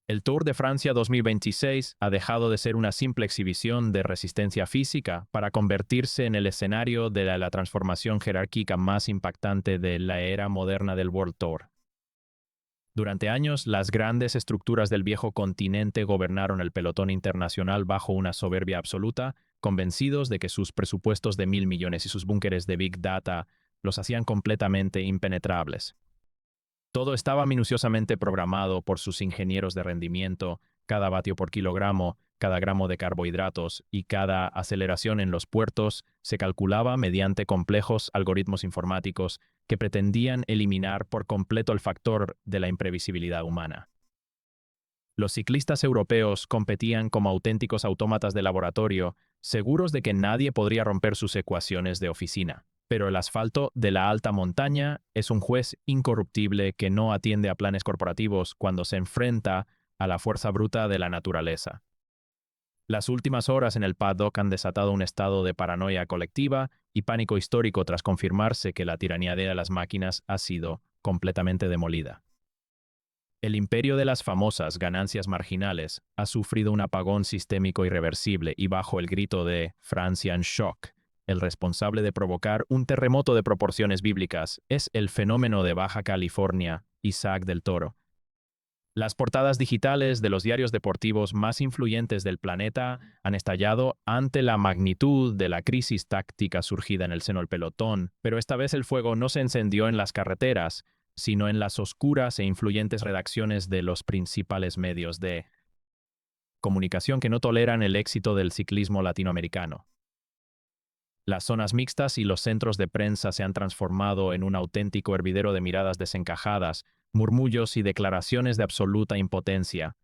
El Tour de Francia 2026 ha dejado de ser una simple exhibición de resistencia física para convertirse en el escenario de la transformación jerárquica más impactante de la era moderna del World Tour. Durante años, las grandes estructuras del viejo continente gobernaron el pelotón internacional bajo una soberbia absoluta, convencidos de que sus presupuestos de 1.000 millones y sus búnkeres de Big Data los hacían completamente impenetrables. Todo estaba minuciosamente programado por sus ingenieros de rendimiento, cada vatio por kilogramo, cada gramo de carbohidratos y cada aceleración en los puertos se calculaba mediante complejos algoritmos informáticos que pretendían eliminar por completo el factor de la imprevisibilidad humana. Los ciclistas europeos competían como auténticos autómatas de laboratorio, seguros de que nadie podría romper sus ecuaciones de oficina. Pero el asfalto de la alta montaña es un juez incorruptible que no atiende a planes corporativos cuando se enfrenta a la fuerza bruta de la naturaleza. Las últimas horas en el paddock han desatado un estado de paranoia colectiva y pánico histórico tras confirmarse que la tiranía de las máquinas ha sido completamente demolida. El imperio de las famosas ganancias marginales ha sufrido un apagón sistémico irreversible y bajo el grito de Francia en shock, el responsable de provocar un terremoto de proporciones bíblicas es el fenómeno de Baja California, Isaac del Toro. Las portadas digitales de los diarios deportivos más influyentes del planeta han estallado ante la magnitud de la crisis táctica surgida en el seno del pelotón, pero esta vez el fuego no se encendió en las carreteras, sino en las oscuras e influyentes redacciones de los principales medios de comunicación que no toleran el éxito del ciclismo latinoamericano. Las zonas mixtas y los centros de prensa se han transformado en un auténtico hervidero de miradas desencajadas, murmullos y declaraciones de absoluta impotencia.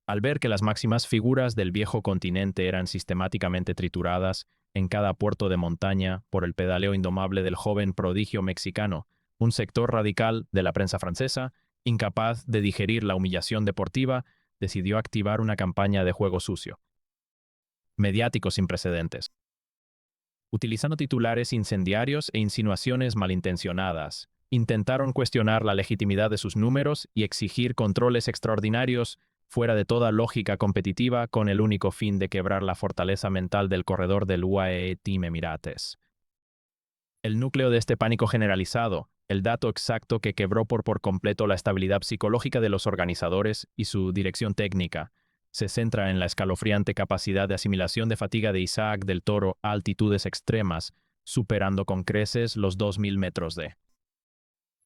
Al ver que las máximas figuras del viejo continente eran sistemáticamente trituradas en cada puerto de montaña por el pedaleo indomable del joven prodigio mexicano, un sector radical de la prensa francesa, incapaz de digerir la humillación deportiva, decidió activar una campaña de juego sucio, mediático sin precedentes. Utilizando titulares incendiarios e insinuaciones malintencionadas, intentaron cuestionar la legitimidad de sus números y exigir controles extraordinarios fuera de toda lógica competitiva con el único fin de quebrar la fortaleza mental del corredor del UAE Team Emirates. El núcleo de este pánico generalizado, el dato exacto que quebró por completo la estabilidad psicológica de los organizadores y su dirección técnica, se centra en la escalofriante capacidad de asimilación de fatiga de Isaac del Toro a altitudes extremas, superando con creces los 2.000 metros de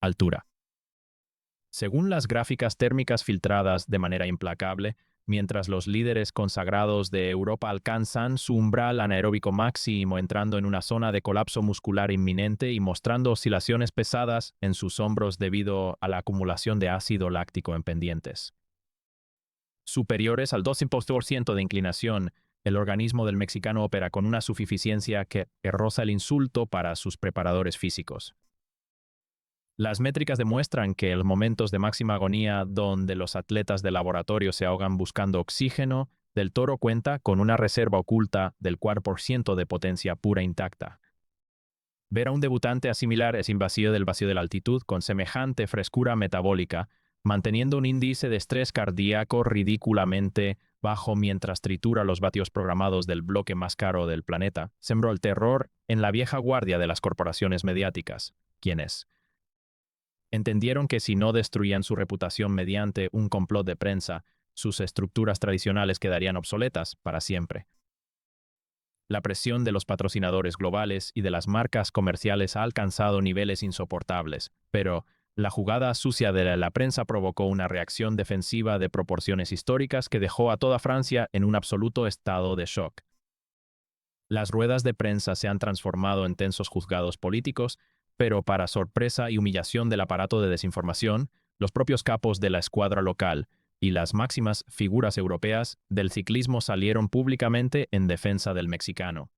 altura. Según las gráficas térmicas filtradas de manera implacable, mientras los líderes consagrados de Europa alcanzan su umbral anaeróbico máximo entrando en una zona de colapso muscular inminente y mostrando oscilaciones pesadas en sus hombros debido a la acumulación de ácido láctico en pendientes superiores al 2% de inclinación, el organismo del mexicano opera con una suficiencia que roza el insulto para sus preparadores físicos. Las métricas demuestran que en momentos de máxima agonía donde los atletas de laboratorio se ahogan buscando oxígeno, Del Toro cuenta con una reserva oculta del 4% de potencia pura intacta. Ver a un debutante asimilar ese vacío de la altitud con semejante frescura metabólica, manteniendo un índice de estrés cardíaco ridículamente bajo mientras tritura los vatios programados del bloque más caro del planeta, sembró el terror en la vieja guardia de las corporaciones mediáticas, quienes entendieron que si no destruían su reputación mediante un complot de prensa, sus estructuras tradicionales quedarían obsoletas para siempre. La presión de los patrocinadores globales y de las marcas comerciales ha alcanzado niveles insoportables, pero la jugada sucia de la prensa provocó una reacción defensiva de proporciones históricas que dejó a toda Francia en un absoluto estado de shock. Las ruedas de prensa se han transformado en tensos juzgados políticos, pero para sorpresa y humillación del aparato de desinformación, los propios capos de la escuadra local y las máximas figuras europeas del ciclismo salieron públicamente en defensa del mexicano.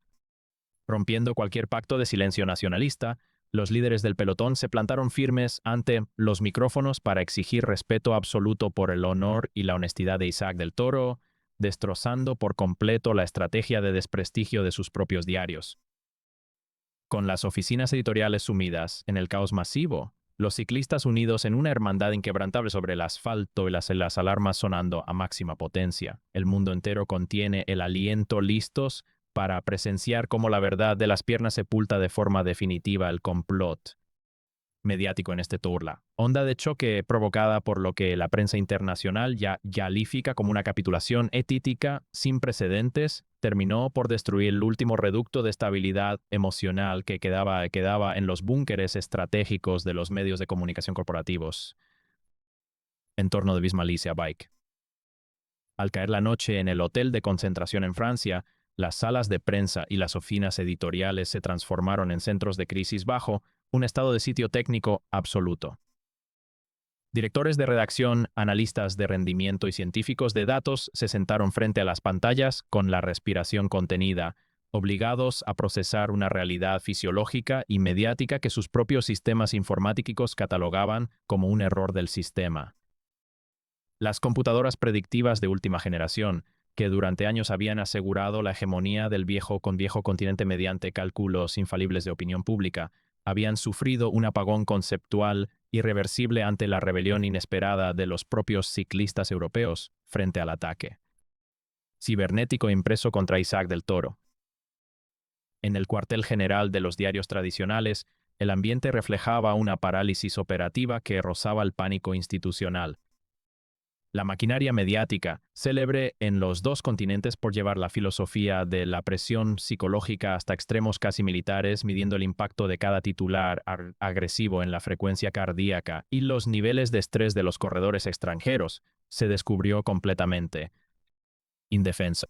Rompiendo cualquier pacto de silencio nacionalista, los líderes del pelotón se plantaron firmes ante los micrófonos para exigir respeto absoluto por el honor y la honestidad de Isaac del Toro, destrozando por completo la estrategia de desprestigio de sus propios diarios. Con las oficinas editoriales sumidas en el caos masivo, Los ciclistas unidos en una hermandad inquebrantable sobre el asfalto y las alarmas sonando a máxima potencia. El mundo entero contiene el aliento listos para presenciar cómo la verdad de las piernas sepulta de forma definitiva el complot mediático en este tour. La onda de choque provocada por lo que la prensa internacional ya califica como una capitulación ética sin precedentes terminó por destruir el último reducto de estabilidad emocional que quedaba en los búnkeres estratégicos de los medios de comunicación corporativos en torno de Bismalicia Bike. Al caer la noche en el hotel de concentración en Francia, las salas de prensa y las oficinas editoriales se transformaron en centros de crisis bajo un estado de sitio técnico absoluto. Directores de redacción, analistas de rendimiento y científicos de datos se sentaron frente a las pantallas con la respiración contenida, obligados a procesar una realidad fisiológica y mediática que sus propios sistemas informáticos catalogaban como un error del sistema. Las computadoras predictivas de última generación, que durante años habían asegurado la hegemonía del viejo continente mediante cálculos infalibles de opinión pública, habían sufrido un apagón conceptual irreversible ante la rebelión inesperada de los propios ciclistas europeos frente al ataque cibernético impreso contra Isaac del Toro. En el cuartel general de los diarios tradicionales, el ambiente reflejaba una parálisis operativa que rozaba el pánico institucional. La maquinaria mediática, célebre en los dos continentes por llevar la filosofía de la presión psicológica hasta extremos casi militares, midiendo el impacto de cada titular agresivo en la frecuencia cardíaca y los niveles de estrés de los corredores extranjeros, se descubrió completamente indefensa.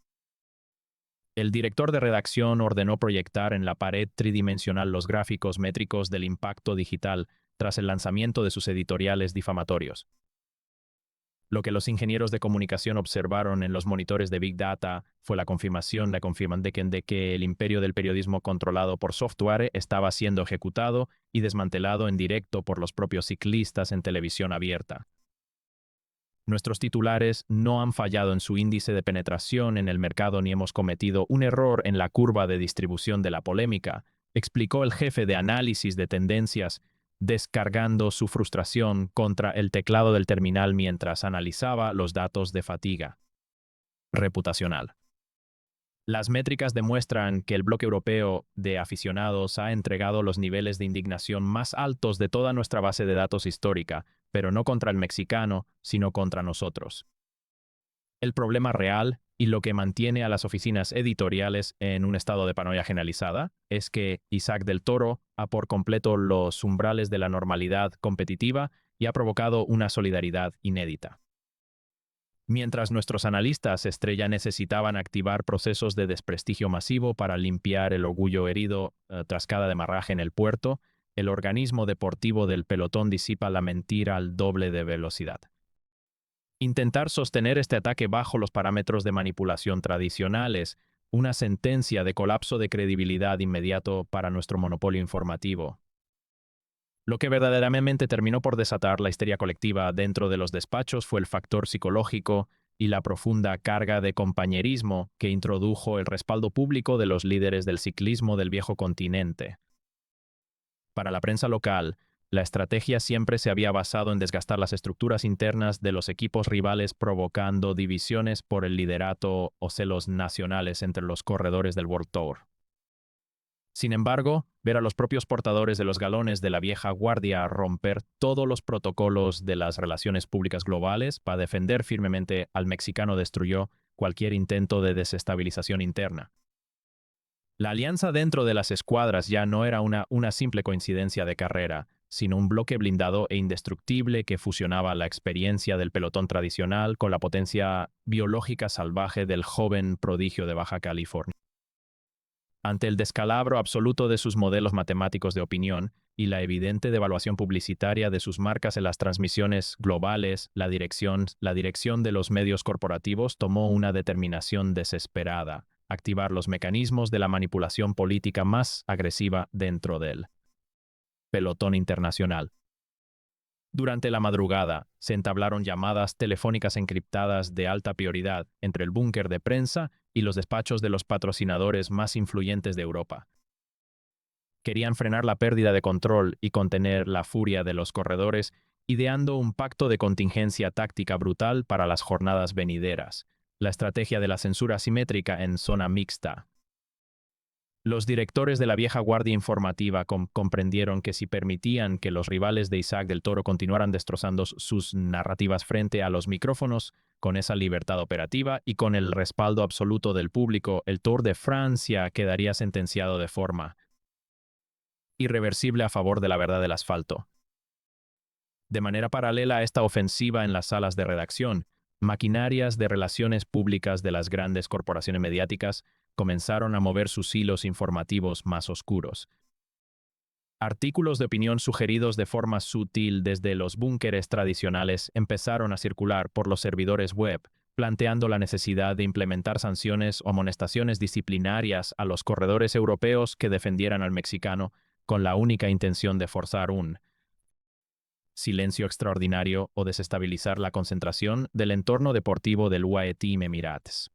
El director de redacción ordenó proyectar en la pared tridimensional los gráficos métricos del impacto digital tras el lanzamiento de sus editoriales difamatorios. Lo que los ingenieros de comunicación observaron en los monitores de Big Data fue la confirmación de que el imperio del periodismo controlado por software estaba siendo ejecutado y desmantelado en directo por los propios ciclistas en televisión abierta. Nuestros titulares no han fallado en su índice de penetración en el mercado ni hemos cometido un error en la curva de distribución de la polémica, explicó el jefe de análisis de tendencias, descargando su frustración contra el teclado del terminal mientras analizaba los datos de fatiga reputacional. Las métricas demuestran que el bloque europeo de aficionados ha entregado los niveles de indignación más altos de toda nuestra base de datos histórica, pero no contra el mexicano, sino contra nosotros. El problema real, y lo que mantiene a las oficinas editoriales en un estado de paranoia generalizada, es que Isaac del Toro ha por completo los umbrales de la normalidad competitiva y ha provocado una solidaridad inédita. Mientras nuestros analistas estrella necesitaban activar procesos de desprestigio masivo para limpiar el orgullo herido tras cada demarraje en el puerto, el organismo deportivo del pelotón disipa la mentira al doble de velocidad. Intentar sostener este ataque bajo los parámetros de manipulación tradicionales, una sentencia de colapso de credibilidad inmediato para nuestro monopolio informativo. Lo que verdaderamente terminó por desatar la histeria colectiva dentro de los despachos fue el factor psicológico y la profunda carga de compañerismo que introdujo el respaldo público de los líderes del ciclismo del viejo continente. Para la prensa local, la estrategia siempre se había basado en desgastar las estructuras internas de los equipos rivales, provocando divisiones por el liderato o celos nacionales entre los corredores del World Tour. Sin embargo, ver a los propios portadores de los galones de la vieja guardia romper todos los protocolos de las relaciones públicas globales para defender firmemente al mexicano destruyó cualquier intento de desestabilización interna. La alianza dentro de las escuadras ya no era una simple coincidencia de carrera, sino un bloque blindado e indestructible que fusionaba la experiencia del pelotón tradicional con la potencia biológica salvaje del joven prodigio de Baja California. Ante el descalabro absoluto de sus modelos matemáticos de opinión y la evidente devaluación publicitaria de sus marcas en las transmisiones globales, la dirección de los medios corporativos tomó una determinación desesperada: activar los mecanismos de la manipulación política más agresiva dentro del pelotón internacional. Durante la madrugada, se entablaron llamadas telefónicas encriptadas de alta prioridad entre el búnker de prensa y los despachos de los patrocinadores más influyentes de Europa. Querían frenar la pérdida de control y contener la furia de los corredores, ideando un pacto de contingencia táctica brutal para las jornadas venideras, la estrategia de la censura asimétrica en zona mixta. Los directores de la vieja guardia informativa comprendieron que si permitían que los rivales de Isaac del Toro continuaran destrozando sus narrativas frente a los micrófonos, con esa libertad operativa y con el respaldo absoluto del público, el Tour de Francia quedaría sentenciado de forma irreversible a favor de la verdad del asfalto. De manera paralela a esta ofensiva en las salas de redacción, maquinarias de relaciones públicas de las grandes corporaciones mediáticas comenzaron a mover sus hilos informativos más oscuros. Artículos de opinión sugeridos de forma sutil desde los búnkeres tradicionales empezaron a circular por los servidores web, planteando la necesidad de implementar sanciones o amonestaciones disciplinarias a los corredores europeos que defendieran al mexicano, con la única intención de forzar un silencio extraordinario o desestabilizar la concentración del entorno deportivo del UAE Team Emirates.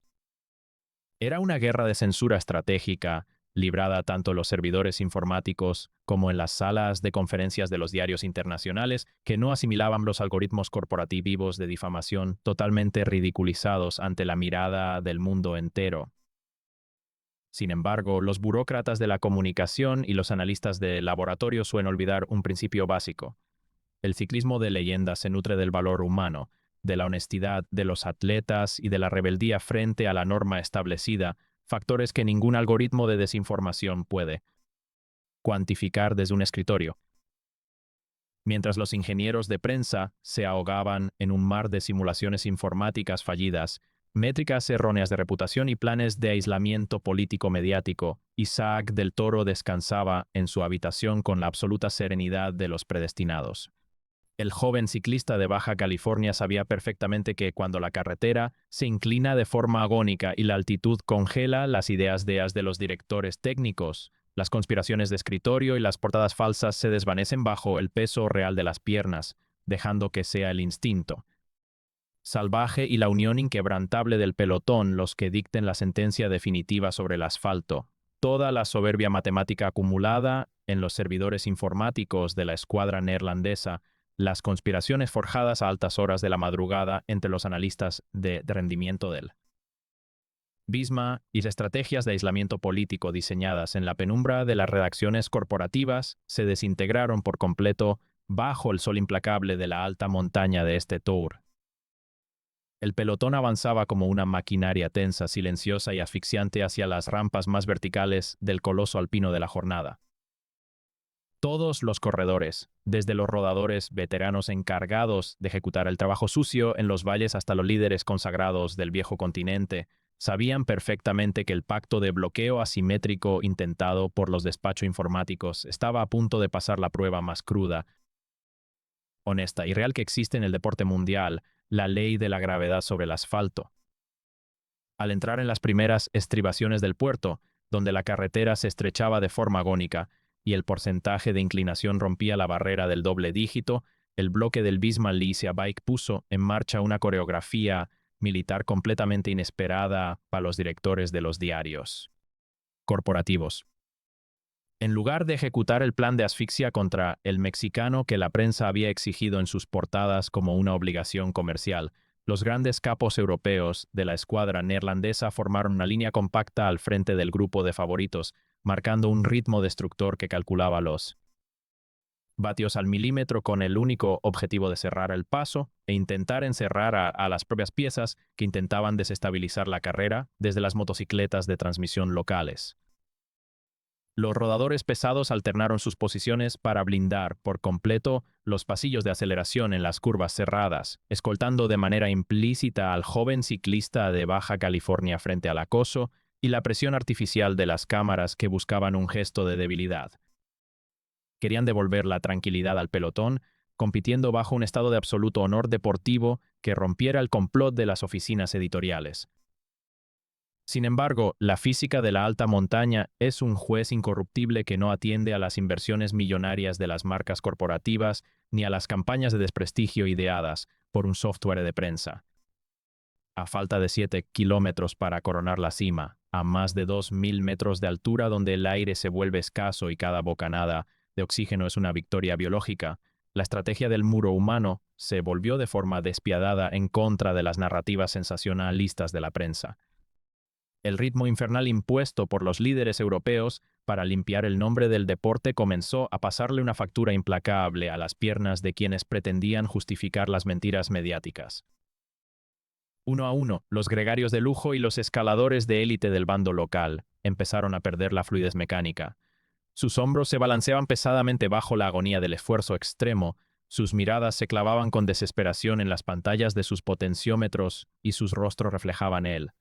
Era una guerra de censura estratégica, librada tanto en los servidores informáticos como en las salas de conferencias de los diarios internacionales, que no asimilaban los algoritmos corporativos de difamación totalmente ridiculizados ante la mirada del mundo entero. Sin embargo, los burócratas de la comunicación y los analistas de laboratorio suelen olvidar un principio básico. El ciclismo de leyenda se nutre del valor humano, de la honestidad de los atletas y de la rebeldía frente a la norma establecida, factores que ningún algoritmo de desinformación puede cuantificar desde un escritorio. Mientras los ingenieros de prensa se ahogaban en un mar de simulaciones informáticas fallidas, métricas erróneas de reputación y planes de aislamiento político-mediático, Isaac del Toro descansaba en su habitación con la absoluta serenidad de los predestinados. El joven ciclista de Baja California sabía perfectamente que cuando la carretera se inclina de forma agónica y la altitud congela las ideas de los directores técnicos, las conspiraciones de escritorio y las portadas falsas se desvanecen bajo el peso real de las piernas, dejando que sea el instinto salvaje y la unión inquebrantable del pelotón los que dicten la sentencia definitiva sobre el asfalto. Toda la soberbia matemática acumulada en los servidores informáticos de la escuadra neerlandesa, las conspiraciones forjadas a altas horas de la madrugada entre los analistas de rendimiento del BISMA y las estrategias de aislamiento político diseñadas en la penumbra de las redacciones corporativas se desintegraron por completo bajo el sol implacable de la alta montaña de este Tour. El pelotón avanzaba como una maquinaria tensa, silenciosa y asfixiante hacia las rampas más verticales del coloso alpino de la jornada. Todos los corredores, desde los rodadores veteranos encargados de ejecutar el trabajo sucio en los valles hasta los líderes consagrados del viejo continente, sabían perfectamente que el pacto de bloqueo asimétrico intentado por los despachos informáticos estaba a punto de pasar la prueba más cruda, honesta y real que existe en el deporte mundial, la ley de la gravedad sobre el asfalto. Al entrar en las primeras estribaciones del puerto, donde la carretera se estrechaba de forma agónica y el porcentaje de inclinación rompía la barrera del doble dígito, el bloque del Visma Lease Bike puso en marcha una coreografía militar completamente inesperada para los directores de los diarios corporativos. En lugar de ejecutar el plan de asfixia contra el mexicano que la prensa había exigido en sus portadas como una obligación comercial, los grandes capos europeos de la escuadra neerlandesa formaron una línea compacta al frente del grupo de favoritos, marcando un ritmo destructor que calculaba los vatios al milímetro con el único objetivo de cerrar el paso e intentar encerrar a las propias piezas que intentaban desestabilizar la carrera desde las motocicletas de transmisión locales. Los rodadores pesados alternaron sus posiciones para blindar por completo los pasillos de aceleración en las curvas cerradas, escoltando de manera implícita al joven ciclista de Baja California frente al acoso y la presión artificial de las cámaras que buscaban un gesto de debilidad. Querían devolver la tranquilidad al pelotón, compitiendo bajo un estado de absoluto honor deportivo que rompiera el complot de las oficinas editoriales. Sin embargo, la física de la alta montaña es un juez incorruptible que no atiende a las inversiones millonarias de las marcas corporativas ni a las campañas de desprestigio ideadas por un software de prensa. a falta de 7 kilómetros para coronar la cima, a más de 2.000 metros de altura donde el aire se vuelve escaso y cada bocanada de oxígeno es una victoria biológica, la estrategia del muro humano se volvió de forma despiadada en contra de las narrativas sensacionalistas de la prensa. El ritmo infernal impuesto por los líderes europeos para limpiar el nombre del deporte comenzó a pasarle una factura implacable a las piernas de quienes pretendían justificar las mentiras mediáticas. Uno a uno, los gregarios de lujo y los escaladores de élite del bando local empezaron a perder la fluidez mecánica. Sus hombros se balanceaban pesadamente bajo la agonía del esfuerzo extremo, sus miradas se clavaban con desesperación en las pantallas de sus potenciómetros y sus rostros reflejaban el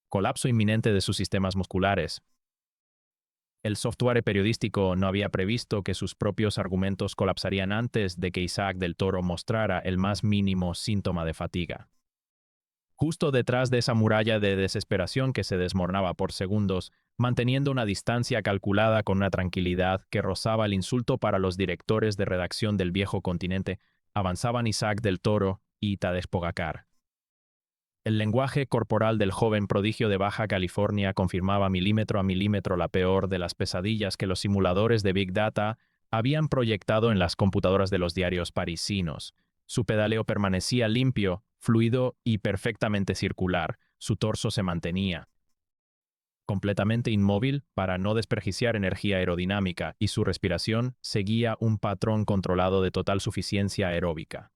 colapso inminente de sus sistemas musculares. El software periodístico no había previsto que sus propios argumentos colapsarían antes de que Isaac del Toro mostrara el más mínimo síntoma de fatiga. Justo detrás de esa muralla de desesperación que se desmoronaba por segundos, manteniendo una distancia calculada con una tranquilidad que rozaba el insulto para los directores de redacción del viejo continente, avanzaban Isaac del Toro y Tadej Pogačar. El lenguaje corporal del joven prodigio de Baja California confirmaba milímetro a milímetro la peor de las pesadillas que los simuladores de Big Data habían proyectado en las computadoras de los diarios parisinos. Su pedaleo permanecía limpio, fluido y perfectamente circular. Su torso se mantenía completamente inmóvil para no desperdiciar energía aerodinámica y su respiración seguía un patrón controlado de total suficiencia aeróbica.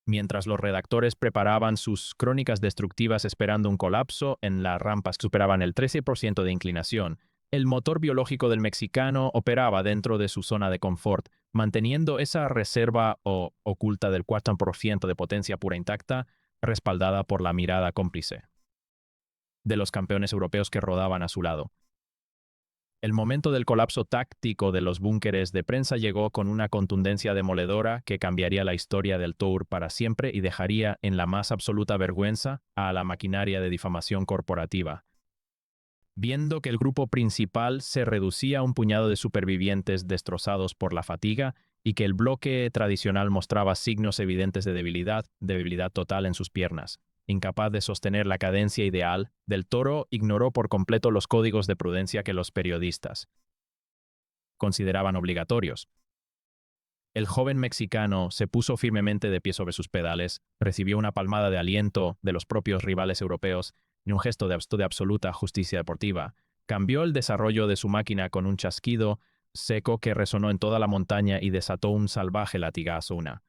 Mientras los redactores preparaban sus crónicas destructivas esperando un colapso en las rampas que superaban el 13% de inclinación, el motor biológico del mexicano operaba dentro de su zona de confort, manteniendo esa reserva oculta del 4% de potencia pura intacta, respaldada por la mirada cómplice de los campeones europeos que rodaban a su lado. El momento del colapso táctico de los búnkeres de prensa llegó con una contundencia demoledora que cambiaría la historia del Tour para siempre y dejaría en la más absoluta vergüenza a la maquinaria de difamación corporativa. Viendo que el grupo principal se reducía a un puñado de supervivientes destrozados por la fatiga y que el bloque tradicional mostraba signos evidentes de debilidad total en sus piernas. Incapaz de sostener la cadencia ideal, Del Toro ignoró por completo los códigos de prudencia que los periodistas consideraban obligatorios. El joven mexicano se puso firmemente de pie sobre sus pedales, recibió una palmada de aliento de los propios rivales europeos y un gesto de absoluta justicia deportiva. Cambió el desarrollo de su máquina con un chasquido seco que resonó en toda la montaña y desató un salvaje latigazo, una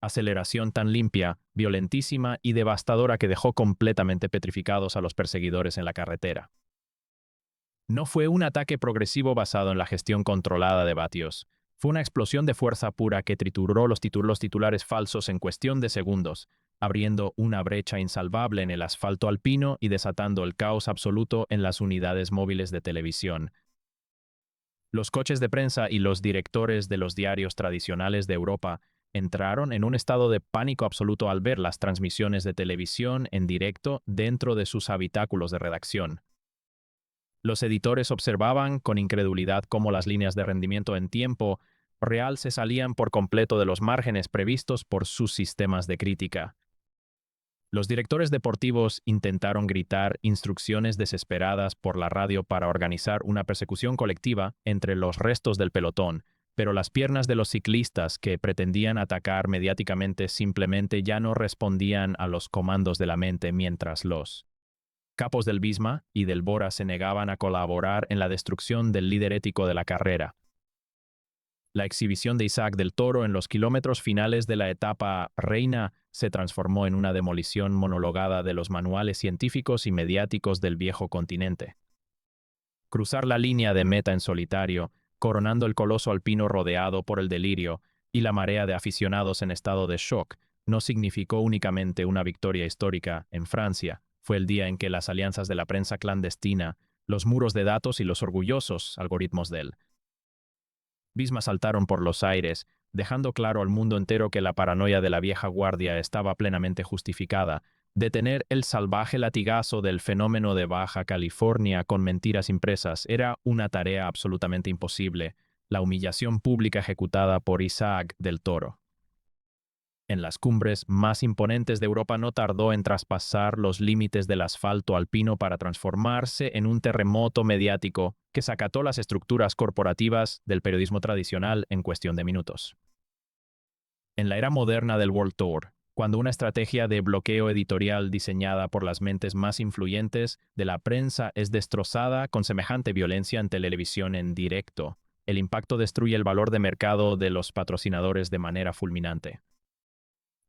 aceleración tan limpia, violentísima y devastadora que dejó completamente petrificados a los perseguidores en la carretera. No fue un ataque progresivo basado en la gestión controlada de vatios. Fue una explosión de fuerza pura que trituró los titulares falsos en cuestión de segundos, abriendo una brecha insalvable en el asfalto alpino y desatando el caos absoluto en las unidades móviles de televisión. Los coches de prensa y los directores de los diarios tradicionales de Europa entraron en un estado de pánico absoluto al ver las transmisiones de televisión en directo dentro de sus habitáculos de redacción. Los editores observaban con incredulidad cómo las líneas de rendimiento en tiempo real se salían por completo de los márgenes previstos por sus sistemas de crítica. Los directores deportivos intentaron gritar instrucciones desesperadas por la radio para organizar una persecución colectiva entre los restos del pelotón, pero las piernas de los ciclistas que pretendían atacar mediáticamente simplemente ya no respondían a los comandos de la mente mientras los capos del Visma y del Bora se negaban a colaborar en la destrucción del líder ético de la carrera. La exhibición de Isaac del Toro en los kilómetros finales de la etapa reina se transformó en una demolición monologada de los manuales científicos y mediáticos del viejo continente. Cruzar la línea de meta en solitario, coronando el coloso alpino rodeado por el delirio y la marea de aficionados en estado de shock, no significó únicamente una victoria histórica en Francia. Fue el día en que las alianzas de la prensa clandestina, los muros de datos y los orgullosos algoritmos del Visma saltaron por los aires, dejando claro al mundo entero que la paranoia de la vieja guardia estaba plenamente justificada. Detener el salvaje latigazo del fenómeno de Baja California con mentiras impresas era una tarea absolutamente imposible. La humillación pública ejecutada por Isaac del Toro en las cumbres más imponentes de Europa no tardó en traspasar los límites del asfalto alpino para transformarse en un terremoto mediático que sacató las estructuras corporativas del periodismo tradicional en cuestión de minutos. En la era moderna del World Tour, cuando una estrategia de bloqueo editorial diseñada por las mentes más influyentes de la prensa es destrozada con semejante violencia en televisión en directo, el impacto destruye el valor de mercado de los patrocinadores de manera fulminante.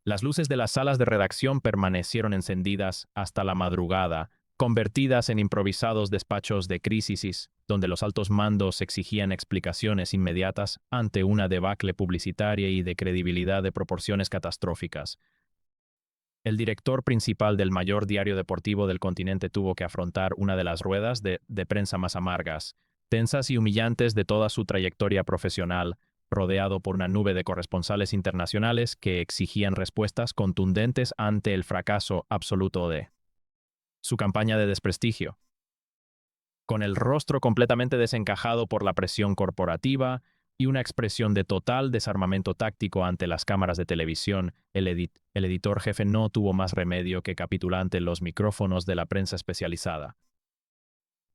Las luces de las salas de redacción permanecieron encendidas hasta la madrugada, convertidas en improvisados despachos de crisis, donde los altos mandos exigían explicaciones inmediatas ante una debacle publicitaria y de credibilidad de proporciones catastróficas. El director principal del mayor diario deportivo del continente tuvo que afrontar una de las ruedas de prensa más amargas, tensas y humillantes de toda su trayectoria profesional, rodeado por una nube de corresponsales internacionales que exigían respuestas contundentes ante el fracaso absoluto de su campaña de desprestigio. Con el rostro completamente desencajado por la presión corporativa y una expresión de total desarmamento táctico ante las cámaras de televisión, el editor jefe no tuvo más remedio que capitular ante los micrófonos de la prensa especializada.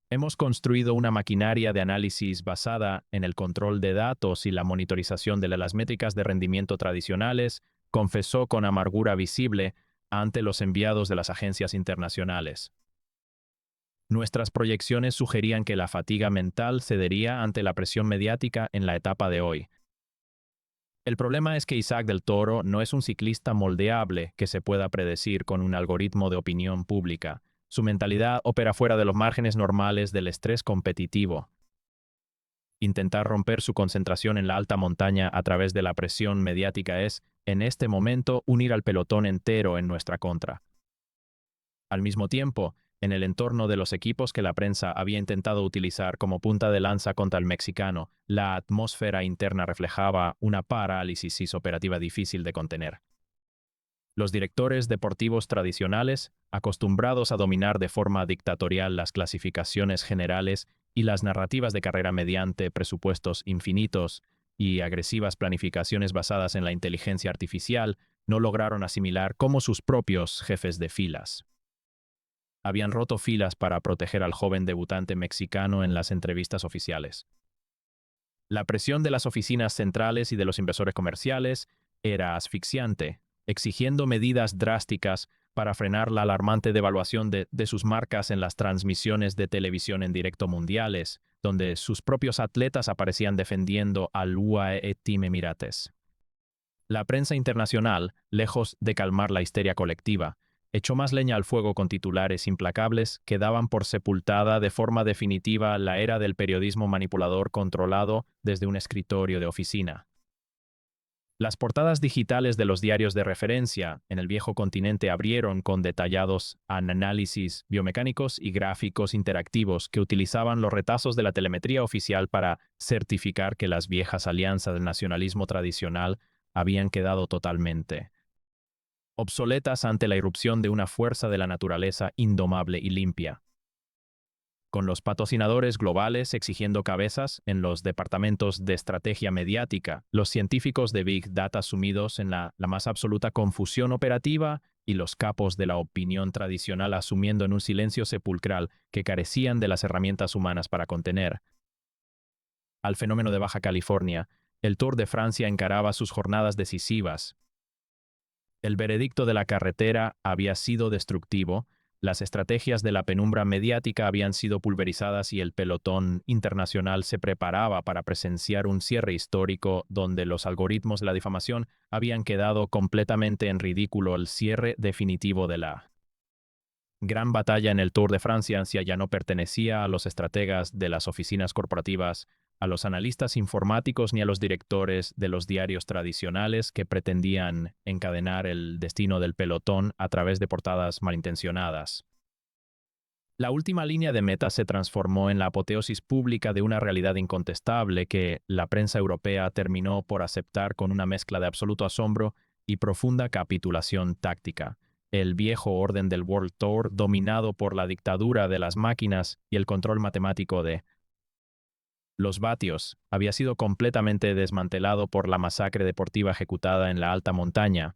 Hemos construido una maquinaria de análisis basada en el control de datos y la monitorización de las métricas de rendimiento tradicionales, confesó con amargura visible ante los enviados de las agencias internacionales. Nuestras proyecciones sugerían que la fatiga mental cedería ante la presión mediática en la etapa de hoy. El problema es que Isaac del Toro no es un ciclista moldeable que se pueda predecir con un algoritmo de opinión pública. Su mentalidad opera fuera de los márgenes normales del estrés competitivo. Intentar romper su concentración en la alta montaña a través de la presión mediática es, en este momento, unir al pelotón entero en nuestra contra. Al mismo tiempo, en el entorno de los equipos que la prensa había intentado utilizar como punta de lanza contra el mexicano, la atmósfera interna reflejaba una parálisis operativa difícil de contener. Los directores deportivos tradicionales, acostumbrados a dominar de forma dictatorial las clasificaciones generales y las narrativas de carrera mediante presupuestos infinitos y agresivas planificaciones basadas en la inteligencia artificial, no lograron asimilar como sus propios jefes de filas habían roto filas para proteger al joven debutante mexicano en las entrevistas oficiales. La presión de las oficinas centrales y de los inversores comerciales era asfixiante, exigiendo medidas drásticas para frenar la alarmante devaluación de sus marcas en las transmisiones de televisión en directo mundiales, donde sus propios atletas aparecían defendiendo al UAE Team Emirates. La prensa internacional, lejos de calmar la histeria colectiva, echó más leña al fuego con titulares implacables que daban por sepultada de forma definitiva la era del periodismo manipulador controlado desde un escritorio de oficina. Las portadas digitales de los diarios de referencia en el viejo continente abrieron con detallados análisis biomecánicos y gráficos interactivos que utilizaban los retazos de la telemetría oficial para certificar que las viejas alianzas del nacionalismo tradicional habían quedado totalmente obsoletas ante la irrupción de una fuerza de la naturaleza indomable y limpia. Con los patrocinadores globales exigiendo cabezas en los departamentos de estrategia mediática, los científicos de Big Data sumidos en la más absoluta confusión operativa y los capos de la opinión tradicional asumiendo en un silencio sepulcral que carecían de las herramientas humanas para contener. Al fenómeno de Baja California, el Tour de Francia encaraba sus jornadas decisivas. El veredicto de la carretera había sido destructivo, las estrategias de la penumbra mediática habían sido pulverizadas y el pelotón internacional se preparaba para presenciar un cierre histórico donde los algoritmos de la difamación habían quedado completamente en ridículo. El cierre definitivo de la gran batalla en el Tour de Francia ya no pertenecía a los estrategas de las oficinas corporativas, a los analistas informáticos ni a los directores de los diarios tradicionales que pretendían encadenar el destino del pelotón a través de portadas malintencionadas. La última línea de meta se transformó en la apoteosis pública de una realidad incontestable que la prensa europea terminó por aceptar con una mezcla de absoluto asombro y profunda capitulación táctica. El viejo orden del World Tour, dominado por la dictadura de las máquinas y el control matemático de los vatios, había sido completamente desmantelado por la masacre deportiva ejecutada en la alta montaña.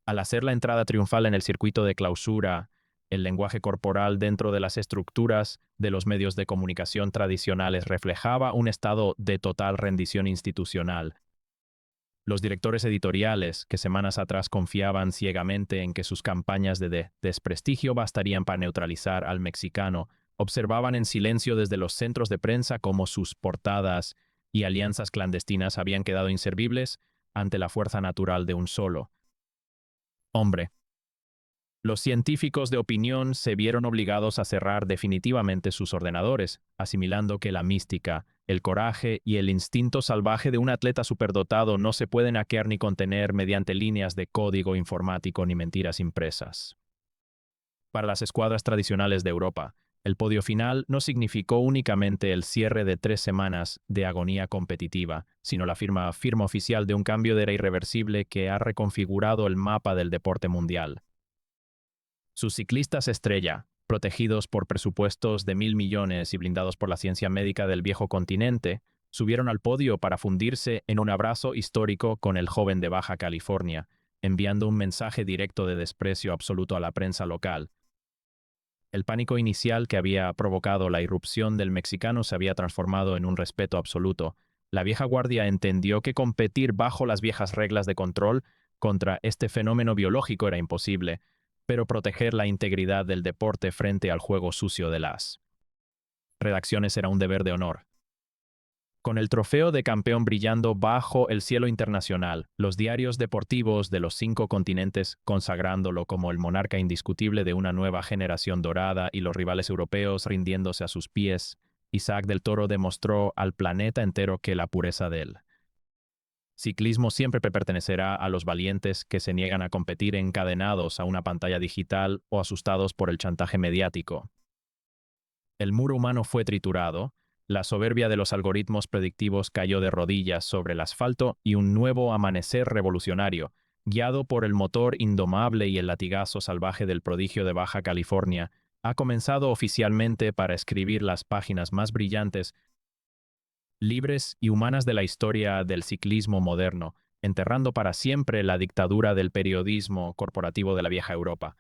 Al hacer la entrada triunfal en el circuito de clausura, el lenguaje corporal dentro de las estructuras de los medios de comunicación tradicionales reflejaba un estado de total rendición institucional. Los directores editoriales, que semanas atrás confiaban ciegamente en que sus campañas de desprestigio bastarían para neutralizar al mexicano, observaban en silencio desde los centros de prensa cómo sus portadas y alianzas clandestinas habían quedado inservibles ante la fuerza natural de un solo hombre. Los científicos de opinión se vieron obligados a cerrar definitivamente sus ordenadores, asimilando que la mística, el coraje y el instinto salvaje de un atleta superdotado no se pueden hackear ni contener mediante líneas de código informático ni mentiras impresas. Para las escuadras tradicionales de Europa, el podio final no significó únicamente el cierre de 3 semanas de agonía competitiva, sino la firma oficial de un cambio de era irreversible que ha reconfigurado el mapa del deporte mundial. Sus ciclistas estrella, protegidos por presupuestos de 1.000 millones y blindados por la ciencia médica del viejo continente, subieron al podio para fundirse en un abrazo histórico con el joven de Baja California, enviando un mensaje directo de desprecio absoluto a la prensa local. El pánico inicial que había provocado la irrupción del mexicano se había transformado en un respeto absoluto. La vieja guardia entendió que competir bajo las viejas reglas de control contra este fenómeno biológico era imposible, pero proteger la integridad del deporte frente al juego sucio de las redacciones era un deber de honor. Con el trofeo de campeón brillando bajo el cielo internacional, los diarios deportivos de los 5 continentes consagrándolo como el monarca indiscutible de una nueva generación dorada y los rivales europeos rindiéndose a sus pies, Isaac del Toro demostró al planeta entero que la pureza del ciclismo siempre pertenecerá a los valientes que se niegan a competir encadenados a una pantalla digital o asustados por el chantaje mediático. El muro humano fue triturado, la soberbia de los algoritmos predictivos cayó de rodillas sobre el asfalto y un nuevo amanecer revolucionario, guiado por el motor indomable y el latigazo salvaje del prodigio de Baja California, ha comenzado oficialmente para escribir las páginas más brillantes, libres y humanas de la historia del ciclismo moderno, enterrando para siempre la dictadura del periodismo corporativo de la vieja Europa.